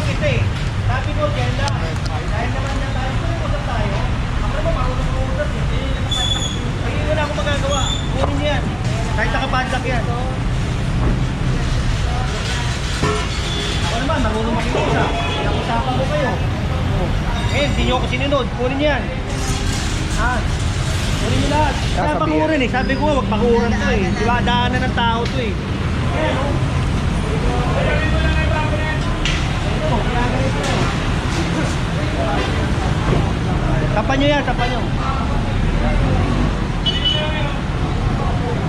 umpisa eh. Sabi ko, dyan lang. Dahil naman na tayo, usap tayo. Ako naman, marunong ko usap eh. Hindi na ako magagawa. Kunin yan. Kahit nakapadlock yan. Ako naman, marunong makiusap. Pinakusapan ko kayo. Eh, hindi nyo ako sinunod. Kunin yan. Ha? Kunin nyo lahat. Kaya pakurin eh. Sabi ko, wag pakuran to eh. Diba, daanan ng tao to eh. Ayan o. Tapan nyo yan, tapan nyo.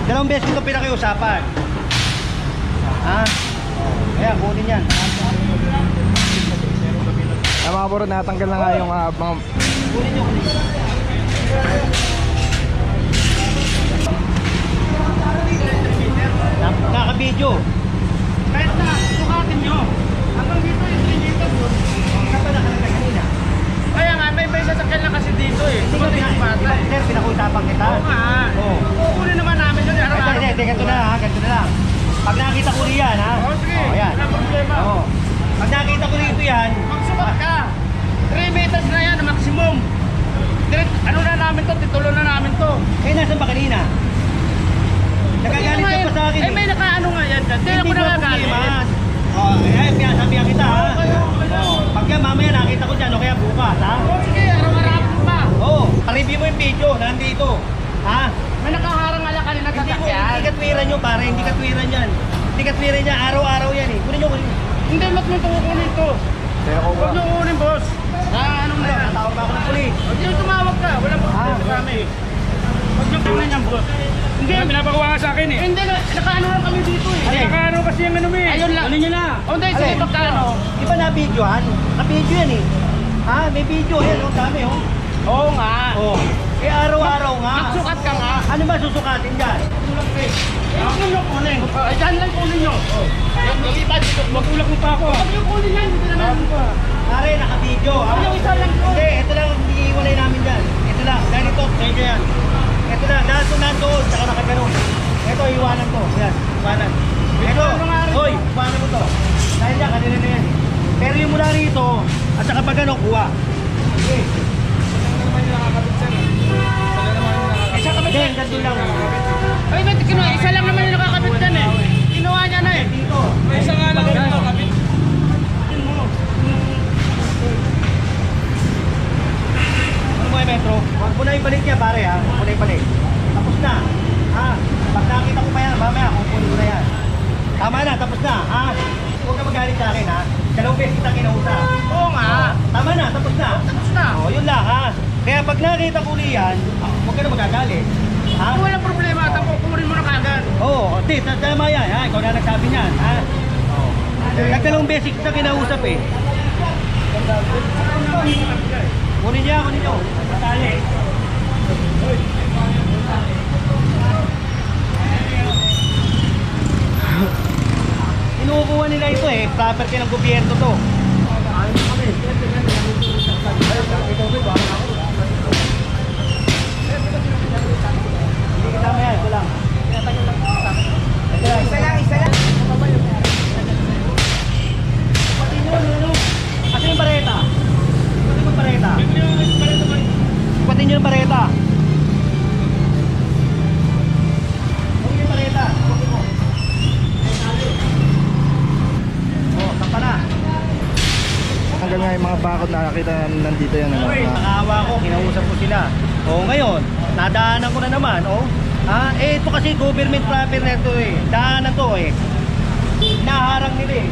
Dalawang beses ito pinakiusapan. Ha? Ayan, kunin yan. Mga bro, natanggal na nga yung mga... Kunin nyo, kunin nyo. Nakaka-video. Kahit na, sukatin nyo. Hanggang dito yung 3 meters. Kapag nakalagay kanina. Kaya nga, may sasakyan lang kasi dito eh. Hindi ko sir, pinakusapan kita. Oo nga. Oo. Kukunin naman namin yun. Araw-araw. Hindi, ganito na ha, ganito na lang. Pag nakita ko riyan ha. Oo, sige. Yan. Wala problema. Oo. Pag nakita ko rito yan. Magsukat ka. 3 meters na yan, maximum. Direct, ano na namin to, titulo na namin to. Eh, nasan ba kanina? Nagagalit ka pa sa akin. Eh, may nakaano nga yan. Hindi ako nagagalit. Oh, eh, sabihan kita ha. Oh, pag yan, mamaya nakita ko dyan, o kaya bukas ha. Oo, sige, araw-araw pa. Oo, pa-review mo yung video, nandito. Ha? May nakaharang ala kanina sa Hindi sasakyan. katwiran nyo pare, hindi katwiran yan. Hindi katwiran yan, araw-araw yan eh. Kunin nyo, kunin nyo. Hindi, mat mo ito kukunin to. Kaya ko Huwag nyo kukunin, boss. Anong na yan? Tatawag pa ako ng pulis. Huwag nyo tumawag ka. Walang problema sa amin. Huwag nyo kukunin yan, boss. Hindi, Pinapakuha nga sa akin eh. hindi, nakaano lang kami dito eh. Ay, Nakaano kasi yung ano mo eh. Ayun lang. Ano nyo na? O, hindi, sige, Alin? pagkano. Di ba na-videohan? Na-video yan eh. Ha? May video yan, oh, dami oh. Oo nga. Oh. Eh araw-araw nga. Magsukat ka nga. Ano ba susukatin dyan? Huwag nyo kunin. Ay, dyan lang kunin nyo. Lilipat dito. Magulak mo pa ako. Huwag nyo kunin yan. Hindi naman. Pare, naka-video ha? Yung isa lang po. Hindi, ito lang hindi iwalay namin dyan. Ito lang, dahil ito, medyo yan. Ito lang, dahil ito nandoon, tsaka nakaganon. Ito, iwanan to. Yan, iwanan. Ito, hoy, iwanan mo to. Dahil yan, kanina na yan. Pero yung mula rito, at saka pag ano, kuha. Okay. Hindi, ganito lang. Ay, ba't isa lang naman yung nakakabit dyan eh. Ginawa niya na eh. Dito. Isa nga lang nakakabit. Ano mo yung metro? Huwag mo na ibalik niya pare ha. Huwag mo na ibalik. Tapos na. Ha? Pag nakita ko pa yan, mamaya kukunin ko na yan. Tama na, tapos na. Ha? Huwag ka magalit sa akin ha. Dalawang beses kita kinausap. Oo nga. Tama na, tapos na. Tapos na. O, yun lang ha. Kaya pag nakita ko yan, huwag ka na magagalit. Ha? Walang problema. Tapos kukunin mo na kagad. Oo, tama yan ha. Ikaw na nagsabi niyan ha. Nagdalawang beses kita kinausap eh. Kunin niya, kunin niyo. Matali. Inukuha nila ito eh, property ng gobyerno to. Hindi kasama yan, ito lang. Isa lang. Pati nyo, ano? Kasi yung bareta. Pati yung bareta. Pati nyo yung bareta. Pati yung bareta. Oh, tapa na. Hanggang nga yung mga bakod nakakita nandito yan. Ano, Uy, nakahawa ko, kinausap ko sila. O ngayon, nadaanan ko na naman, oh. Ha? Eh, ito kasi government property na ito eh. Daanan to eh. Naharang nila eh.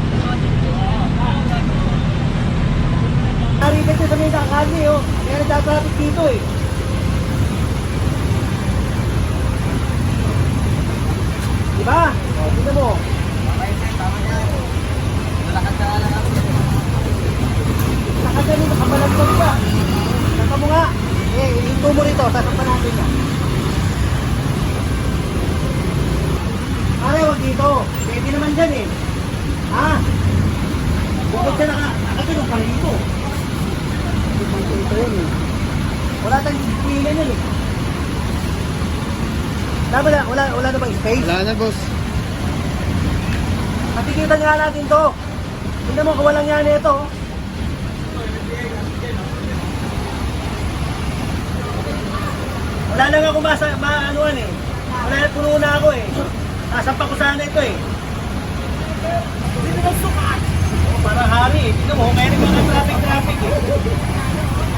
Narigat sa may kakali, oh. Kaya nagtatraffic dito eh. Diba? O, dito mo. Nakagaling, nakabalagtag ka. Saka mo nga. Eh, ito mo rito, sasakpan natin yan. Pare, wag dito. Pwede naman dyan eh. Ha? Bukod dyan nakagaling ka rito. Ito yun eh. Wala tayong disipline yan eh. Wala na bang space? Wala na boss. Matikitan nga natin to. Tingnan mo, kawalang yan ito. Wala lang ako maanuan eh. Wala na, puno na ako eh. Nasampa ko sana ito eh. Hindi na sukat. Oh, parang hari eh. Tingnan mo, kaya mga traffic eh.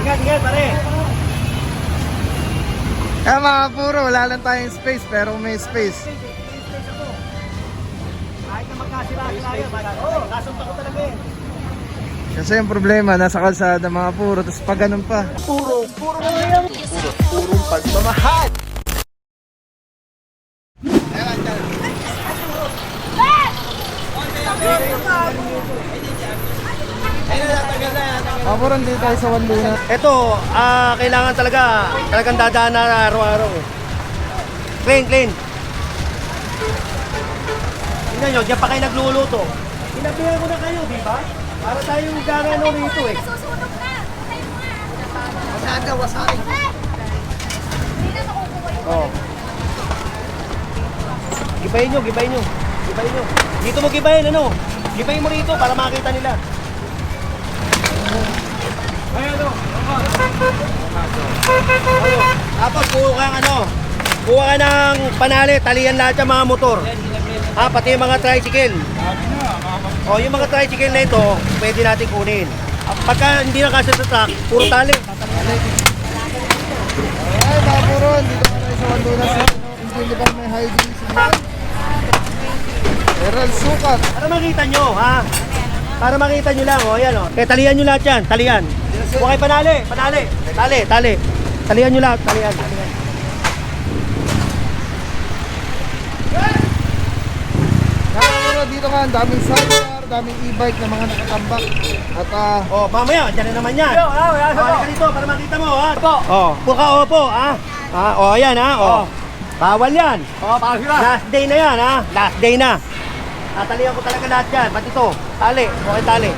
Ingat, pare. Kaya mga puro, wala lang tayong space pero may space. Kahit na magkasira-sira yan, nasampa ko talaga eh. Kasi yung problema, nasa kalsada mga puro, tapos pag ganun pa. Purong pagmamahal. Mga puro, hindi tayo sa Wanluna. Ito, kailangan talagang dadaan na araw-araw eh. Clean. Tingnan nyo, diyan pa kayo nagluluto. Sinabihan ko na kayo, di ba? Para tayong gagano rito eh. Nasusunog na! Wasabi. Hindi na nakukuha yung Oh. Gibayin nyo. Dito mo gibayin, ano? Gibayin mo rito para makita nila. Tapos kuha ka ng panali, talian lahat yung mga motor. Pati yung mga tricycle. Yung mga tricycle na ito, pwede natin kunin. Pagka hindi na kasi sa truck, puro tali. Ay mga puro, dito ka tayo sa Wanluna. Hindi ba may high division? Meron sukat. Para makita nyo, ha? Para makita nyo lang, yan Kaya talian nyo lahat yan, talian. Huwag kayo panali. Tali. Talian nyo lahat, talian. Mga puro, dito nga, ang daming sidecar, daming e-bike na mga nakatambak. At Mamaya, dyan na naman yan. Halika dito para makita mo, ha? Opo, ha? Ayan, ha? Bawal yan. Last day na yan, ha? Last day na. Tatalian ko talaga lahat yan. Ba't ito? Tali. Okay, tali.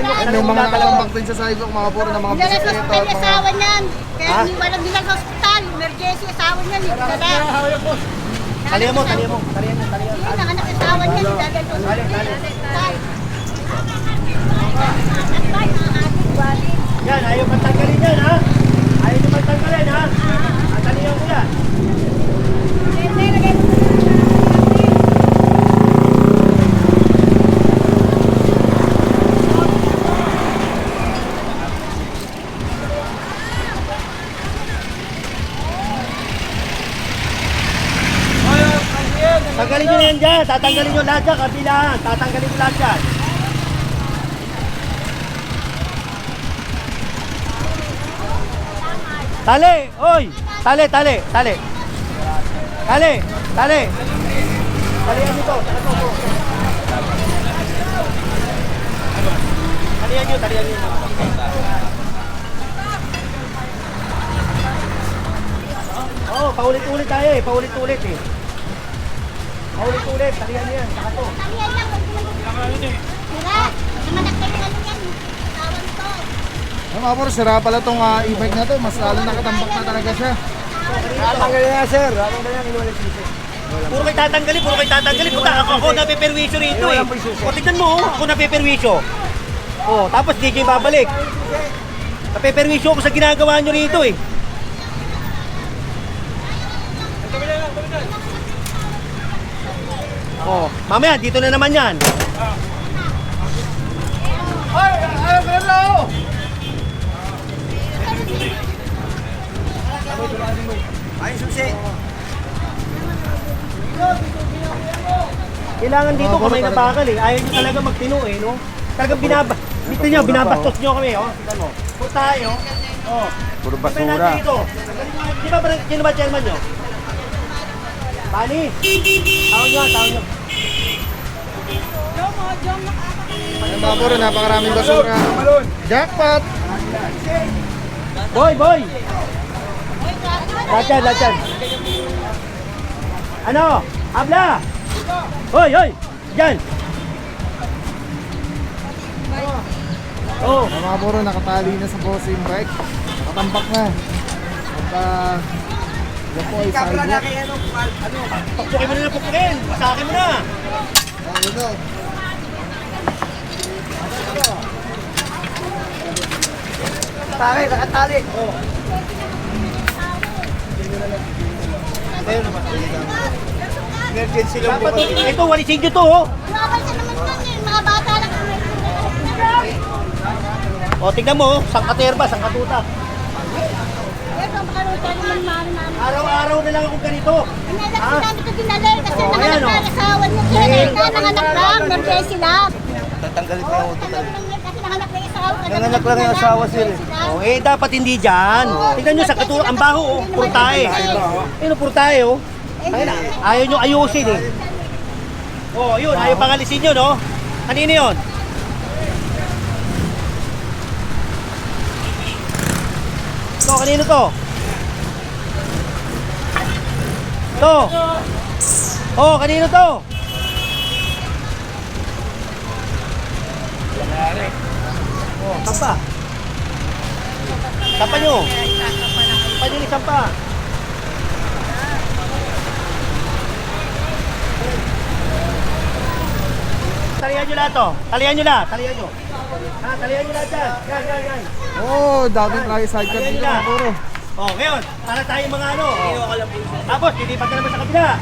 may mga nakatambak din sa sidewalk, mga puro na mga Dinala sa bisikleta. hospital yung asawa niyan. Kaya Ha? walang dinala sa hospital. Emergency asawa niyan. Dinala. Talian mo. Yun, ang anak ng asawa niyan. Dinala sa hospital. Yan, ayaw pantanggalin yan, ha? Ayaw nyo pantanggalin, ha? Talian ko yan. Tanggalin nyo na yan dyan. Tatanggalin nyo lahat dyan. Kabilaan. Tatanggalin nyo lahat dyan. Tali! Oy! Tali! Talian nyo to. Talian nyo. Paulit-ulit tayo eh. Paulit-ulit, talian nyo yan. Saka to. Talian lang. Tira. Namanak kayo ano yan. Asawa nito. Ay, mga puro, sira pala itong e-bike na to. Mas lalo nakatambak na talaga siya. Tatanggalin na, sir. Puro kayo tatanggalin. Puta, ako napiperwisyo rito eh. O, tignan mo, ako napiperwisyo. Tapos di kayo babalik. Napiperwisyo ako sa ginagawa nyo rito eh. Mamaya, dito na naman yan. Kailangan dito kamay na bakal eh. Ayaw nyo talaga magtino eh, no? Talagang binabastos nyo kami, Tignan mo. Puro tayo, Puro Tignan natin dito. Sino ba chairman nyo? Bali. Tawag nyo. Ay, mga puro, napakaraming basura. Jackpot! Boy! Lachan. Ano? Habla! Hoy! Diyan! Ay, mga puro, nakatali na sa boss yung bike. Nakatambak na. At yan po ay sidewalk. Pagpukin mo na. Pasakin mo na. Ayun o. Tali, nakatali. Oh. Emergency lang po. Ito, walisin nyo to, oh. Bawal ka naman lang eh. Mga bata lang ang may O, tignan mo, oh. Sangkaterba, sangkatutak. Pero makaruta naman mami namin. Araw-araw na lang akong ganito. Inanak ko namin ito dinali kasi Oh, ayan, nanganak na oh. asawa niya. Kaya nanganak lang, nag-dress sila. Tatanggalin mo yung Alam mo lang yan kasi nanganak na yung asawa. Nanganak lang yung asawa sila. Oh, eh, dapat hindi dyan. Tignan nyo, sangkatutak, ang baho, oh. Purtahe. Ayun, purtahe, oh. Ayun, ayaw nyo ayusin, eh. Oh, yun, ayaw pangalisin yun, oh. Kanino yun? To, kanino to? To. Oh, kanino to? Oh, sampa. Sampa nyo. Sampa nyo ni sampa. Talihan nyo lahat to. Talihan nyo lahat. Talihan nyo. Ha, talihan nyo lahat dyan. Yan. Oh, daming tayo sidecar dito mga puro. Oh, ngayon, para tayo mga ano. Tapos, lilipat ka naman sa kabila.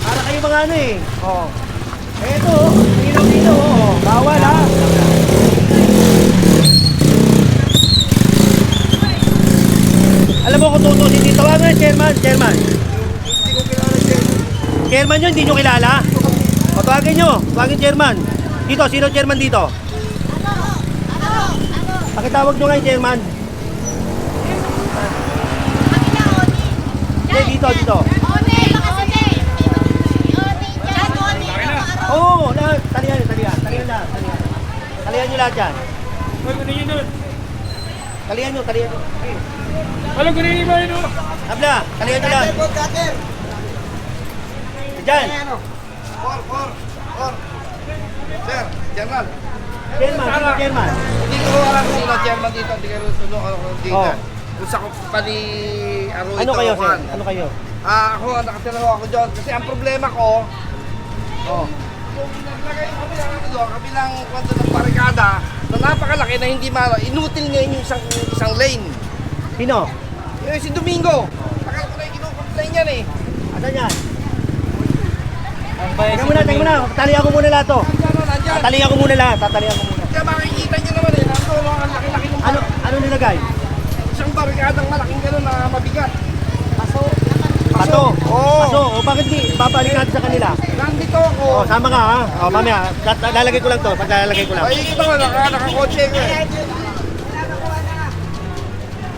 Para kayo mga ano eh. Oh. Eto, ilaw-ilaw, oh. Bawal ha. Alam mo kung tutusin dito, ano yung chairman? Hindi ko kilala siya. Chairman yun, hindi nyo kilala? O, tawagin nyo. Tawagin chairman. Dito, sino chairman dito? Pakitawag nyo nga yung chairman. Hindi, dito. Oo, lahat. Talihan lahat. Talihan nyo lahat yan. Hoy, kunin yun doon. Talihan nyo. Okay. Wala, kunin yun ba yun? Habla, talihan nyo lahat. Diyan. Sir, General. Chairman, sino chairman? Hindi ko alam kung sino chairman dito. Hindi ko tulong ako dito. Oh. Kung sa company Aroy Ano kayo, sir? Tauhan. Ano kayo? Ako, nakatira ho ako dyan. Kasi ang problema ko, Oh. yung naglagay ko kabilang ano doon, kabilang kwento ng barikada, na napakalaki na hindi malo. Inutil ngayon yung isang lane. Sino? Yung si Domingo. Takal ko na yung kinukomplain yan eh. Asan yan? Tingnan mo na. Talihan ko muna lahat to. Nandyan. Talihan ko muna lahat. Kaya makikita nyo naman eh, nandun ang laki-laki ng Ano nilagay? isang barikadang malaking gano'n na mabigat. Paso. Oo. Paso. O bakit di? Babalik natin sa kanila. Nandito ako. O, sama ka ha. O, mamaya. Lalagay ko lang to. Paglalagay ko lang. Ay, ito nga, nakakotse ko eh.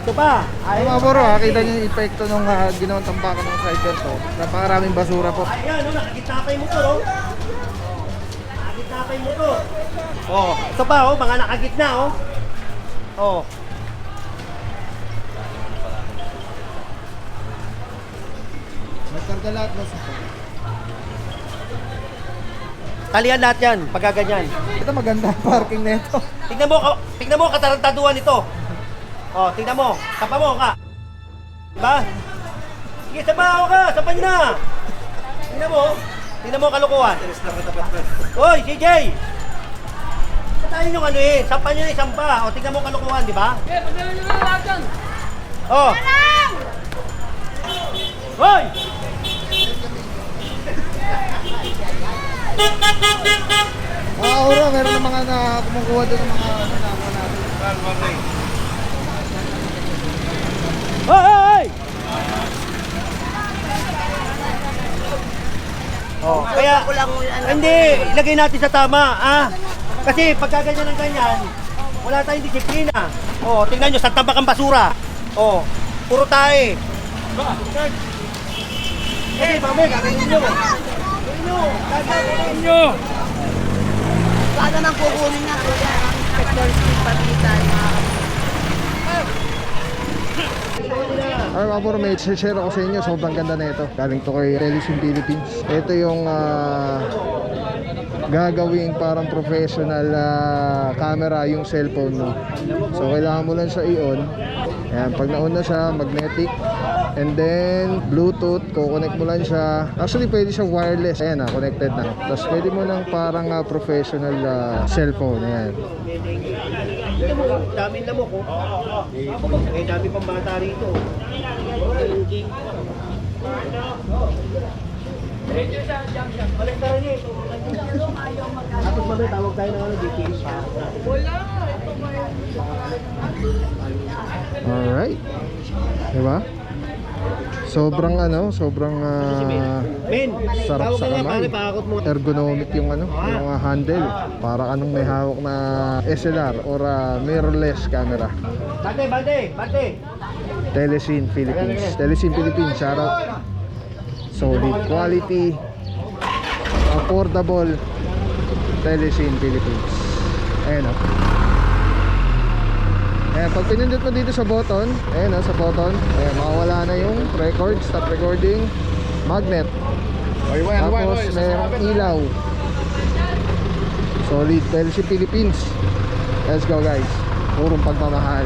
Ito pa. Ay, mga bro, kita niyo yung epekto ng ginawang tambakan ng sidecar to. Napakaraming basura po. Ayan, nakagitna pa yung motor, oh. Nakagitna pa yung motor. Oh, ito pa, oh, mga nakagitna, oh. Oh. Nagkarga lahat na sa Talihan lahat yan, pagkaganyan. Ito maganda ang parking na ito. Tingnan mo katarantaduhan nito. Oh, tingnan mo. Sapa mo ka. Diba? Sige, sapaw ka. Sapan na. Tingnan mo kalukuhan. Hoy, CJ! Patayin yung ano eh. Sapan nyo na isang pa. O, tingnan mo kalukuhan, di ba? Eh, pagdala nyo na lahat yan. Oh. Hoy! Ora, meron ng mga na kumukuha doon ng mga nakuha natin. Hoy! Oh, kaya hindi, ilagay natin sa tama, ah. Kasi pagka ganyan ng ganyan, wala tayong disiplina. Oh, tingnan nyo, sa tabak ang basura. Oh, puro tae. Kasi mamaya, gagawin nyo. Gagawin nyo. Baga nang kukunin na kuya. Inspector Steve Pamitan. Ay, mga bro, may share ako sa inyo. Sobrang ganda na ito. Galing to kay Relism Philippines. Ito yung gagawing parang professional camera yung cellphone mo. So kailangan mo lang siya i-on. Ayan, pag na-on na siya, magnetic. And then Bluetooth, kukonect mo lang siya. Actually pwede siya wireless. Ayan na, connected na. Tapos pwede mo lang parang professional cellphone. Ayan. Daming lamok ko. Eh, dami pang bata rito. Balektaran niya ito. Tapos mamaya tawag tayo ng DPS pa. Alright. Diba? Sobrang Men, sarap tawag sa ka nga, kamay. pare, pakakot mo. Ergonomic yung yung handle. Para anong may hawak na SLR or mirrorless camera. Bate! Telesin Philippines. Telesin Philippines, shoutout. Solid quality, affordable. Telesin Philippines. Ayan o. Ayan, pag pinindot mo dito sa button, ayan o, sa button, ayan, makawala na yung record, stop recording, magnet. Tapos mayroong ilaw. Solid, Telesin Philippines. Let's go guys. Purong pagmamahal.